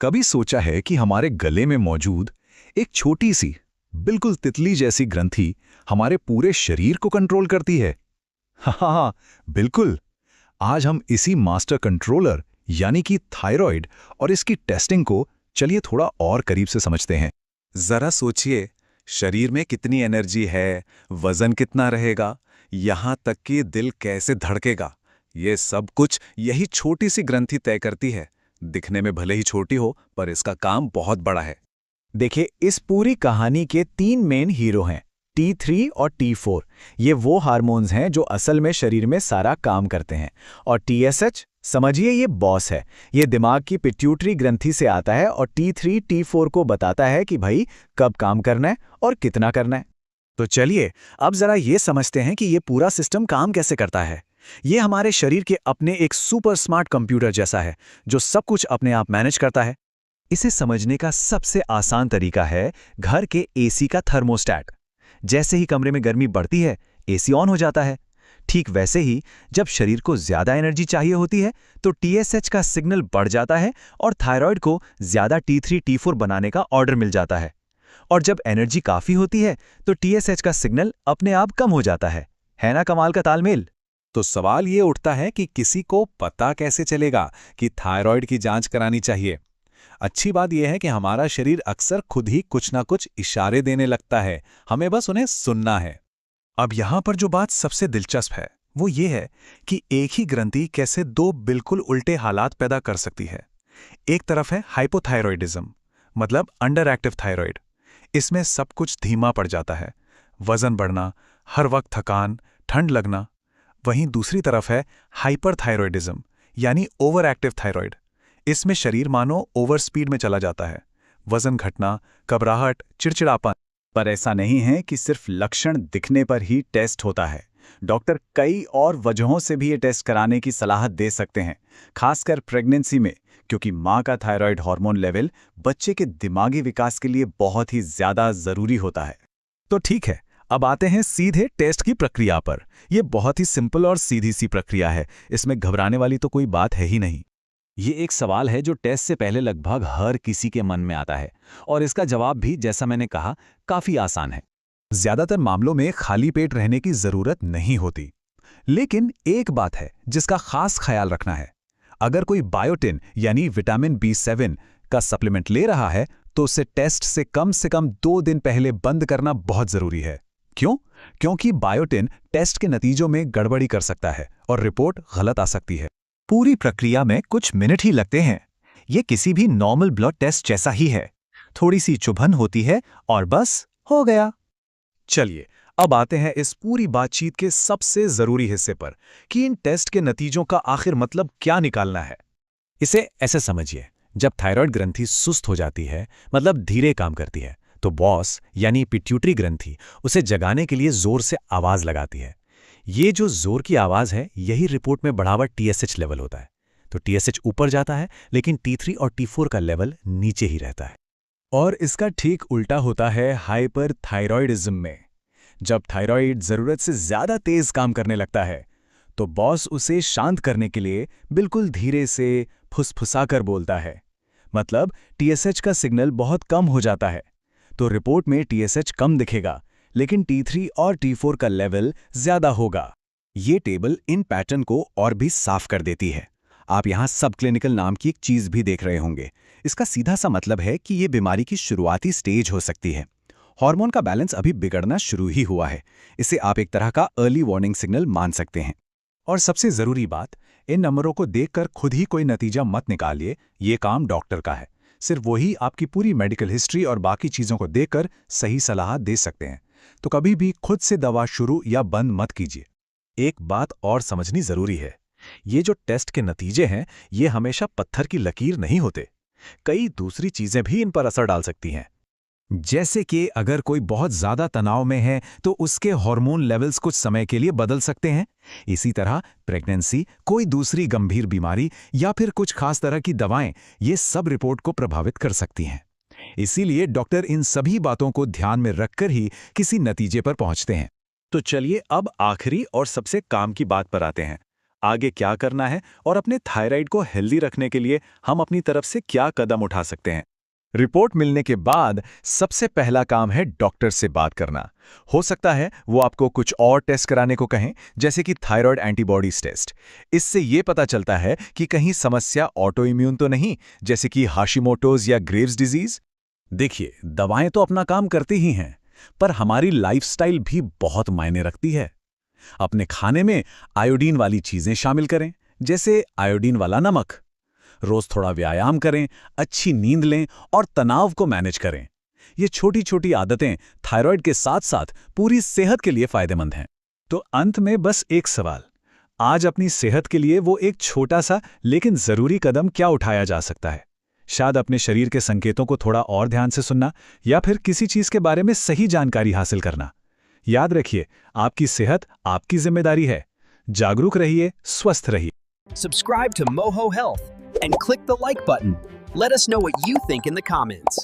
कभी सोचा है कि हमारे गले में मौजूद एक छोटी सी, बिल्कुल तितली जैसी ग्रंथि हमारे पूरे शरीर को कंट्रोल करती है? हाँ, बिल्कुल। आज हम इसी मास्टर कंट्रोलर यानी कि थायराइड और इसकी टेस्टिंग को चलिए थोड़ा और करीब से समझते हैं। जरा सोचिए, शरीर में कितनी एनर्जी है, वजन कितना रहेगा, यहाँ तक कि दिल कैसे धड़केगा, ये सब कुछ यही छोटी सी ग्रंथि तय करती है। दिखने में भले ही छोटी हो, पर इसका काम बहुत बड़ा है। देखिए, इस पूरी कहानी के तीन मेन हीरो हैं, T3 और T4। ये वो हार्मोन्स हैं जो असल में शरीर में सारा काम करते हैं। और TSH, समझिए ये बॉस है। ये दिमाग की पिट्यूटरी ग्रंथि से आता है और T3 T4 को बताता है कि भाई कब काम करना है और कितना करना है। तो चलिए अब जरा ये समझते हैं कि ये पूरा सिस्टम काम कैसे करता है। ये हमारे शरीर के अपने एक सुपर स्मार्ट कंप्यूटर जैसा है जो सब कुछ अपने आप मैनेज करता है। इसे समझने का सबसे आसान तरीका है घर के एसी का थर्मोस्टैट। जैसे ही कमरे में गर्मी बढ़ती है, एसी ऑन हो जाता है। ठीक वैसे ही जब शरीर को ज्यादा एनर्जी चाहिए होती है तो TSH का सिग्नल बढ़ जाता है और थायराइड को ज्यादा T3 T4 बनाने का ऑर्डर मिल जाता है। और जब एनर्जी काफी होती है तो TSH का सिग्नल अपने आप कम हो जाता है ना कमाल का तालमेल। तो सवाल ये उठता है कि किसी को पता कैसे चलेगा कि थायराइड की जांच करानी चाहिए। अच्छी बात यह है कि हमारा शरीर अक्सर खुद ही कुछ ना कुछ इशारे देने लगता है, हमें बस उन्हें सुनना है। अब यहाँ पर जो बात सबसे दिलचस्प है वो ये है कि एक ही ग्रंथि कैसे दो बिल्कुल उल्टे हालात पैदा कर सकती है। एक तरफ है हाइपोथायरॉयडिज्म, मतलब अंडर एक्टिव थायराइड। इसमें सब कुछ धीमा पड़ जाता है, वजन बढ़ना, हर वक्त थकान, ठंड लगना। वहीं दूसरी तरफ है हाइपरथायरॉयडिज्म, यानी ओवर एक्टिव थायराइड। इसमें शरीर मानो ओवर स्पीड में चला जाता है, वजन घटना, घबराहट, चिड़चिड़ापन। पर ऐसा नहीं है कि सिर्फ लक्षण दिखने पर ही टेस्ट होता है। डॉक्टर कई और वजहों से भी ये टेस्ट कराने की सलाह दे सकते हैं, खासकर प्रेगनेंसी में, क्योंकि मां का थायराइड हार्मोन लेवल बच्चे के दिमागी विकास के लिए बहुत ही ज्यादा जरूरी होता है। तो ठीक है, अब आते हैं सीधे टेस्ट की प्रक्रिया पर। यह बहुत ही सिंपल और सीधी सी प्रक्रिया है, इसमें घबराने वाली तो कोई बात है ही नहीं। ये एक सवाल है जो टेस्ट से पहले लगभग हर किसी के मन में आता है और इसका जवाब भी, जैसा मैंने कहा, काफी आसान है। ज्यादातर मामलों में खाली पेट रहने की जरूरत नहीं होती। लेकिन एक बात है जिसका खास ख्याल रखना है। अगर कोई बायोटिन यानी विटामिन B7 का सप्लीमेंट ले रहा है तो उसे टेस्ट से कम 2 दिन पहले बंद करना बहुत जरूरी है। क्यों? क्योंकि बायोटिन टेस्ट के नतीजों में गड़बड़ी कर सकता है और रिपोर्ट गलत आ सकती है। पूरी प्रक्रिया में कुछ मिनट ही लगते हैं। ये किसी भी नॉर्मल ब्लड टेस्ट जैसा ही है। थोड़ी सी चुभन होती है और बस हो गया। चलिए अब आते हैं इस पूरी बातचीत के सबसे जरूरी हिस्से पर कि इन टेस्ट के नतीजों का आखिर मतलब क्या निकालना है। इसे ऐसे समझिए, जब थायराइड ग्रंथि सुस्त हो जाती है, मतलब धीरे काम करती है, तो बॉस यानी पिट्यूटरी ग्रंथि उसे जगाने के लिए जोर से आवाज लगाती है। ये जो जोर की आवाज है, यही रिपोर्ट में बढ़ावा TSH लेवल होता है। तो TSH ऊपर जाता है लेकिन T3 और T4 का लेवल नीचे ही रहता है। और इसका ठीक उल्टा होता है हाइपरथायरॉयडिज्म में। जब थायराइड जरूरत से ज्यादा तेज काम करने लगता है तो बॉस उसे शांत करने के लिए बिल्कुल धीरे से फुसफुसाकर बोलता है। मतलब TSH का सिग्नल बहुत कम हो जाता है। तो रिपोर्ट में TSH कम दिखेगा लेकिन T3 और T4 का लेवल ज्यादा होगा। ये टेबल इन पैटर्न को और भी साफ कर देती है। आप यहाँ सब क्लिनिकल नाम की एक चीज भी देख रहे होंगे। इसका सीधा सा मतलब है कि ये बीमारी की शुरुआती स्टेज हो सकती है। हार्मोन का बैलेंस अभी बिगड़ना शुरू ही हुआ है। इसे आप एक तरह का अर्ली वार्निंग सिग्नल मान सकते हैं। और सबसे जरूरी बात, इन नंबरों को देखकर खुद ही कोई नतीजा मत निकालिए। ये काम डॉक्टर का है। सिर्फ वही आपकी पूरी मेडिकल हिस्ट्री और बाकी चीजों को देखकर सही सलाह दे सकते हैं। तो कभी भी खुद से दवा शुरू या बंद मत कीजिए। एक बात और समझनी जरूरी है, ये जो टेस्ट के नतीजे हैं, ये हमेशा पत्थर की लकीर नहीं होते। कई दूसरी चीजें भी इन पर असर डाल सकती हैं। जैसे कि अगर कोई बहुत ज्यादा तनाव में है तो उसके हार्मोन लेवल्स कुछ समय के लिए बदल सकते हैं। इसी तरह प्रेगनेंसी, कोई दूसरी गंभीर बीमारी या फिर कुछ खास तरह की दवाएं, ये सब रिपोर्ट को प्रभावित कर सकती हैं। इसीलिए डॉक्टर इन सभी बातों को ध्यान में रखकर ही किसी नतीजे पर पहुंचते हैं। तो चलिए अब आखिरी और सबसे काम की बात पर आते हैं। आगे क्या करना है और अपने थायराइड को हेल्दी रखने के लिए हम अपनी तरफ से क्या कदम उठा सकते हैं। रिपोर्ट मिलने के बाद सबसे पहला काम है डॉक्टर से बात करना। हो सकता है वो आपको कुछ और टेस्ट कराने को कहें, जैसे कि थायराइड एंटीबॉडीज टेस्ट। इससे ये पता चलता है कि कहीं समस्या ऑटो इम्यून तो नहीं, जैसे कि हाशिमोटोज या ग्रेव्स डिजीज। देखिए, दवाएं तो अपना काम करती ही हैं, पर हमारी लाइफस्टाइल भी बहुत मायने रखती है। अपने खाने में आयोडीन वाली चीजें शामिल करें, जैसे आयोडीन वाला नमक। रोज थोड़ा व्यायाम करें, अच्छी नींद लें और तनाव को मैनेज करें। ये छोटी छोटी आदतें थायराइड के साथ साथ पूरी सेहत के लिए फायदेमंद हैं। तो अंत में बस एक सवाल, आज अपनी सेहत के लिए वो एक छोटा सा लेकिन जरूरी कदम क्या उठाया जा सकता है? शायद अपने शरीर के संकेतों को थोड़ा और ध्यान से सुनना, या फिर किसी चीज के बारे में सही जानकारी हासिल करना। याद रखिए, आपकी सेहत आपकी जिम्मेदारी है। जागरूक रहिए, स्वस्थ रहिए। Subscribe to Moho Health and click the like button. Let us know what you think in the comments.